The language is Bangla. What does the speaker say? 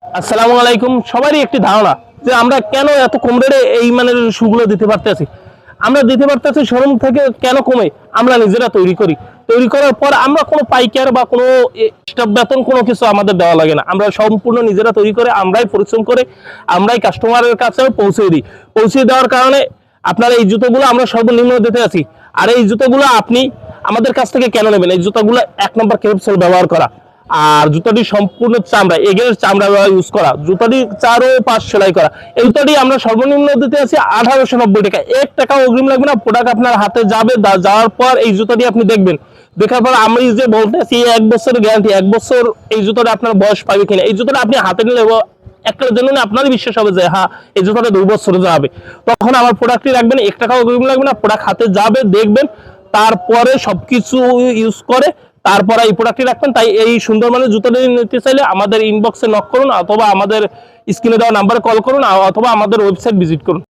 আসসালামু আলাইকুম। সবারই একটি ধারণা যে আমরা কেন এত কম রেটে এই মানের শুগুলো দিতে পারতেছি। আমরা দিতে পারতেছি শোরুম থেকে কেন কমে, আমরা নিজেরা তৈরি করি। তৈরি করার পর আমরা কোনো পাইকার বা কোনো স্টাফ বেতন কোনো কিছু আমাদের দেওয়া লাগে না। আমরা সম্পূর্ণ নিজেরা তৈরি করে আমরাই পরিশ্রম করে আমরাই কাস্টমারের কাছে পৌঁছে দিই। পৌঁছে দেওয়ার কারণে আপনার এই জুতোগুলো আমরা সর্বনিম্ন দিতে আছি। আর এই জুতোগুলো আপনি আমাদের কাছ থেকে কেন নেবেন? এই জুতোগুলো 1 নম্বর ক্যাপসুল ব্যবহার করা, আর জুতাটি সম্পূর্ণ চামড়া, এগের চামড়া ইউজ করা, জুতাটি 4-5 সেলাই করা। এই জুতাটি আমরা সর্বনিম্ন দিতে আছি 1890 টাকা। 1 টাকা অগ্রিম লাগবে না। প্রোডাক্ট আপনার হাতে যাবে, যাওয়ার পর এই জুতাটি আপনি দেখবেন, দেখার পর আমি যে বলতেছি 1 বছরের গ্যারান্টি, 1 বছর এই জুতাটা আপনার বয়স পাবে কিনা। এই জুতাটা আপনি হাতে নিলে একটা জন্য আপনারই বিশ্বাস হবে যে হ্যাঁ এই জুতাটা 2 বছরে যাবে। তখন আমার প্রোডাক্টটি রাখবেন, 1 টাকা অগ্রিম লাগবে না। প্রোডাক্ট হাতে যাবে, দেখবেন, তারপরে সবকিছু ইউজ করে তারপরে এই প্রোডাক্টটি রাখবেন। তাই এই সুন্দর মানের জুতাটি নিতে চাইলে আমাদের ইনবক্সে নক করুন, অথবা আমাদের স্ক্রিনে দেওয়া নাম্বারে কল করুন, অথবা আমাদের ওয়েবসাইট ভিজিট করুন।